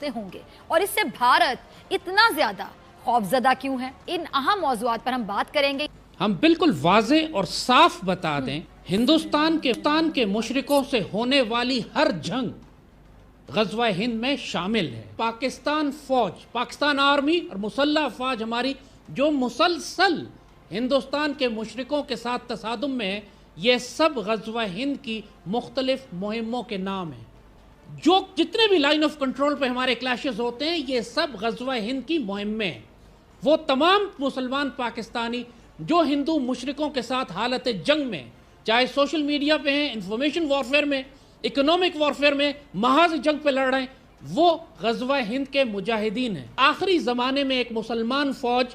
میں ہوں گے اور اس سے بھارت اتنا زیادہ خوفزدہ کیوں ہے؟ ان اہم موضوعات پر ہم بات کریں گے۔ ہم بالکل واضح اور صاف بتا دیں، ہندوستان کے مشرکوں سے ہونے والی ہر جنگ غزوہ ہند میں شامل ہے۔ پاکستان فوج، پاکستان آرمی اور مسلح افواج ہماری جو مسلسل ہندوستان کے مشرکوں کے ساتھ تصادم میں ہے، یہ سب غزوہ ہند کی مختلف مہموں کے نام ہیں۔ جو جتنے بھی لائن آف کنٹرول پہ ہمارے کلیشز ہوتے ہیں، یہ سب غزوہ ہند کی مہمیں ہیں۔ وہ تمام مسلمان پاکستانی جو ہندو مشرکوں کے ساتھ حالت جنگ میں، چاہے سوشل میڈیا پہ ہیں، انفارمیشن وارفیئر میں، اکنامک وارفیئر میں، محاذ جنگ پہ لڑ رہے ہیں، وہ غزوہ ہند کے مجاہدین ہیں۔ آخری زمانے میں ایک مسلمان فوج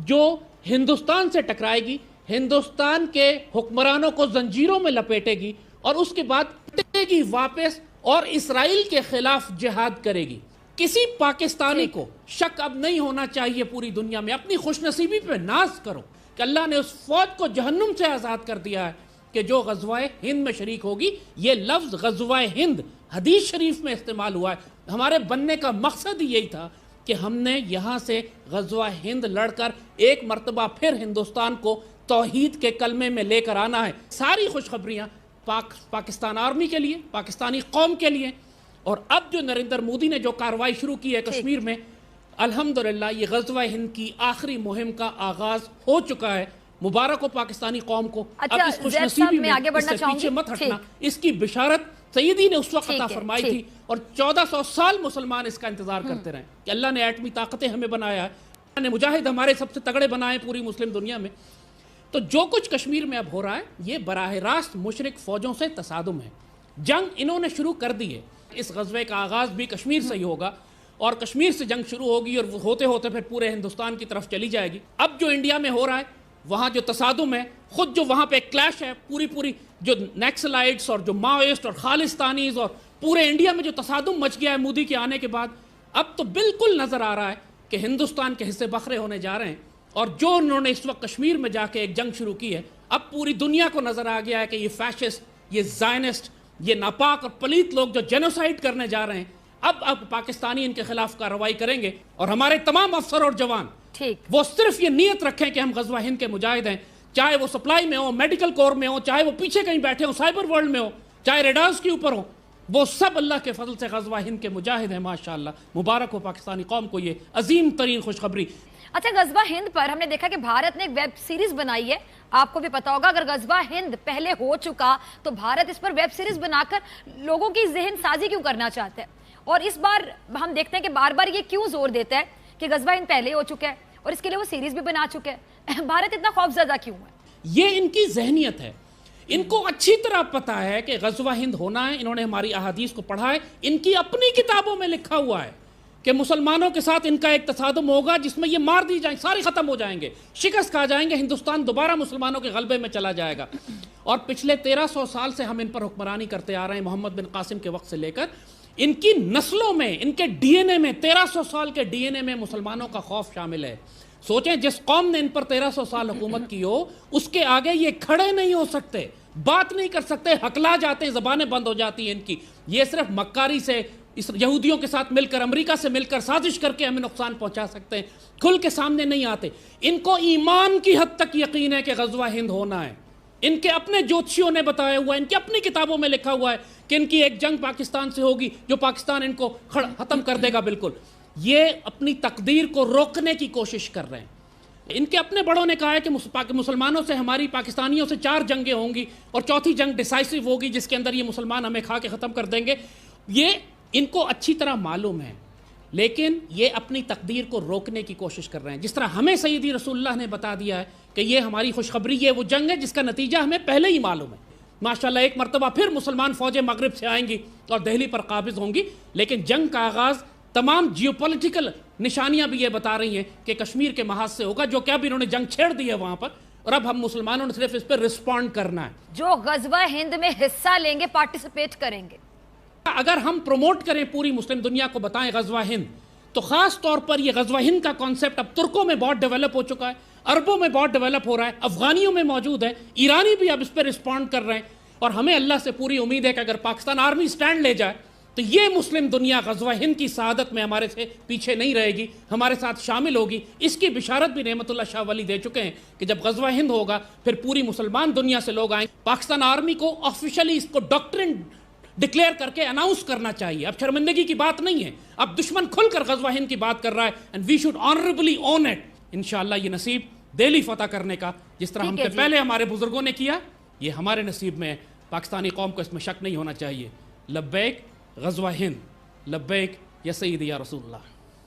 جو ہندوستان سے ٹکرائے گی، ہندوستان کے حکمرانوں کو زنجیروں میں لپیٹے گی اور اس کے بعد پٹے گی واپس اور اسرائیل کے خلاف جہاد کرے گی۔ کسی پاکستانی کو شک اب نہیں ہونا چاہیے پوری دنیا میں، اپنی خوش نصیبی پہ ناز کرو کہ اللہ نے اس فوج کو جہنم سے آزاد کر دیا ہے کہ جو غزوہ ہند میں شریک ہوگی۔ یہ لفظ غزوہ ہند حدیث شریف میں استعمال ہوا ہے۔ ہمارے بننے کا مقصد ہی یہی تھا کہ ہم نے یہاں سے غزوہ ہند لڑ کر ایک مرتبہ پھر ہندوستان کو توحید کے کلمے میں لے کر آنا ہے۔ ساری خوشخبریاں پاکستان آرمی کے لیے، پاکستانی قوم کے لیے، اور اب جو نریندر مودی نے جو کارروائی شروع کی ہے کشمیر میں، الحمدللہ یہ غزوہ ہند کی آخری مہم کا آغاز ہو چکا ہے۔ مبارک ہو پاکستانی قوم کو۔ اب اس خوش نصیبی میں اس سے پیچھے مت ہٹنا، اس کی بشارت سیدی نے اس وقت عطا فرمائی تھی اور 1400 سال مسلمان اس کا انتظار کرتے رہے کہ اللہ نے ایٹمی طاقتیں ہمیں بنایا ہے، اللہ نے مجاہد ہمارے سب سے تگڑے بنائے پوری مسلم دنیا میں۔ تو جو کچھ کشمیر میں اب ہو رہا ہے، یہ براہ راست مشرک فوجوں سے تصادم ہے۔ جنگ انہوں نے شروع کر دی ہے۔ اس غزوے کا آغاز بھی کشمیر سے ہی ہوگا اور کشمیر سے جنگ شروع ہوگی اور ہوتے ہوتے پھر پورے ہندوستان کی طرف چلی جائے گی۔ اب جو انڈیا میں ہو رہا ہے، وہاں جو تصادم ہے، خود جو وہاں پہ کلیش ہے، پوری جو نیکسلائٹس اور جو ماوئسٹ اور خالستانیز اور پورے انڈیا میں جو تصادم مچ گیا ہے مودی کے آنے کے بعد، اب تو بالکل نظر آ رہا ہے کہ ہندوستان کے حصے بکھرے ہونے جا رہے ہیں۔ اور جو انہوں نے اس وقت کشمیر میں جا کے ایک جنگ شروع کی ہے، اب پوری دنیا کو نظر آ گیا ہے کہ یہ فیشسٹ، یہ زائنسٹ، یہ ناپاک اور پلیت لوگ جو جینوسائیڈ کرنے جا رہے ہیں، اب پاکستانی ان کے خلاف کارروائی کریں گے۔ اور ہمارے تمام افسر اور جوان وہ صرف یہ نیت رکھیں کہ ہم غزوہ ہند کے مجاہد ہیں، چاہے وہ سپلائی میں ہو، میڈیکل کور میں ہو، چاہے وہ پیچھے کہیں بیٹھے ہوں سائبر ورلڈ میں ہو، چاہے ریڈارز کے اوپر ہو، وہ سب اللہ کے فضل سے غزوہ ہند کے مجاہد ہیں۔ ماشاءاللہ، مبارک ہو پاکستانی قوم کو یہ عظیم ترین خوشخبری۔ اچھا، غزوہ ہند پر ہم نے دیکھا کہ بھارت نے ایک ویب سیریز بنائی ہے، آپ کو بھی پتا ہوگا۔ اگر غزوہ ہند پہلے ہو چکا تو بھارت اس پر ویب سیریز بنا کر لوگوں کی ذہن سازی کیوں کرنا چاہتا ہے؟ اور اس بار ہم دیکھتے ہیں کہ بار بار یہ کیوں زور دیتا ہے کہ غزوہ ہند پہلے ہو چکا ہے اور اس کے لیے وہ سیریز بھی بنا چکا ہے؟ بھارت اتنا خوفزدہ کیوں ہے؟ یہ ان کی ذہنیت ہے۔ ان کو اچھی طرح پتا ہے کہ غزوہ ہند ہونا ہے، انہوں نے ہماری احادیث کو پڑھا ہے، ان کی اپنی کتابوں میں لکھا ہوا ہے کہ مسلمانوں کے ساتھ ان کا ایک تصادم ہوگا جس میں یہ مار دی جائیں، سارے ختم ہو جائیں گے، شکست کھا جائیں گے، ہندوستان دوبارہ مسلمانوں کے غلبے میں چلا جائے گا۔ اور پچھلے 1300 سال سے ہم ان پر حکمرانی کرتے آ رہے ہیں، محمد بن قاسم کے وقت سے لے کر۔ ان کی نسلوں میں، ان کے ڈی این اے میں، 1300 سال کے ڈی این اے میں مسلمانوں کا خوف شامل ہے۔ سوچیں، جس قوم نے ان پر 1300 سال حکومت کی ہو، اس کے آگے یہ کھڑے نہیں ہو سکتے، بات نہیں کر سکتے، ہکلا جاتے ہیں، زبانیں بند ہو جاتی ہیں ان کی۔ یہ صرف مکاری سے، اس یہودیوں کے ساتھ مل کر، امریکہ سے مل کر سازش کر کے ہمیں نقصان پہنچا سکتے ہیں، کھل کے سامنے نہیں آتے۔ ان کو ایمان کی حد تک یقین ہے کہ غزوہ ہند ہونا ہے۔ ان کے اپنے جوتشیوں نے بتایا ہوا ہے، ان کی اپنی کتابوں میں لکھا ہوا ہے کہ ان کی ایک جنگ پاکستان سے ہوگی جو پاکستان ان کو ختم کر دے گا بالکل۔ یہ اپنی تقدیر کو روکنے کی کوشش کر رہے ہیں۔ ان کے اپنے بڑوں نے کہا ہے کہ مسلمانوں سے ہماری، پاکستانیوں سے 4 جنگیں ہوں گی اور چوتھی جنگ ڈیسائسو ہوگی جس کے اندر یہ مسلمان ہمیں کھا کے ختم کر دیں گے۔ یہ ان کو اچھی طرح معلوم ہے، لیکن یہ اپنی تقدیر کو روکنے کی کوشش کر رہے ہیں۔ جس طرح ہمیں سیدی رسول اللہ نے بتا دیا ہے کہ یہ ہماری خوشخبری، یہ وہ جنگ ہے جس کا نتیجہ ہمیں پہلے ہی معلوم ہے۔ ماشاءاللہ ایک مرتبہ پھر مسلمان فوجیں مغرب سے آئیں گی اور دہلی پر قابض ہوں گی، لیکن جنگ کا آغاز تمام جیوپولیٹیکل نشانیاں بھی یہ بتا رہی ہیں کہ کشمیر کے محاذ سے ہوگا، جو کہ اب انہوں نے جنگ چھیڑ دی ہے وہاں پر، اور اب ہم مسلمانوں نے صرف اس پر رسپونڈ کرنا ہے۔ جو غزوہ ہند میں حصہ لیں گے، پارٹیسپیٹ کریں گے، اگر ہم پروموٹ کریں، پوری مسلم دنیا کو بتائیں غزوہ ہند، تو خاص طور پر یہ غزوہ ہند کا کانسیپٹ اب ترکوں میں بہت ڈیولپ ہو چکا ہے، عربوں میں بہت ڈیولپ ہو رہا ہے، افغانیوں میں موجود ہے، ایرانی بھی اب اس پہ رسپونڈ کر رہے ہیں۔ اور ہمیں اللہ سے پوری امید ہے کہ اگر پاکستان آرمی سٹینڈ لے جائے تو یہ مسلم دنیا غزوہ ہند کی سعادت میں ہمارے سے پیچھے نہیں رہے گی، ہمارے ساتھ شامل ہوگی۔ اس کی بشارت بھی نعمت اللہ شاہ ولی دے چکے ہیں کہ جب غزوہ ہند ہوگا پھر پوری مسلمان دنیا سے لوگ آئیں۔ پاکستان آرمی کو آفیشلی اس کو ڈاکٹرن ڈکلیئر کر کے اناؤنس کرنا چاہیے۔ اب شرمندگی کی بات نہیں ہے، اب دشمن کھل کر غزوہ ہند کی بات کر رہا ہے، and we should honourably own it. انشاءاللہ یہ نصیب دہلی فتح کرنے کا، جس طرح ہم سے پہلے ہمارے بزرگوں نے کیا، یہ ہمارے نصیب میں ہے۔ پاکستانی قوم کو اس میں شک نہیں ہونا چاہیے۔ لبیک غزوہ ہند، لبیک یا سیدی یا رسول اللہ۔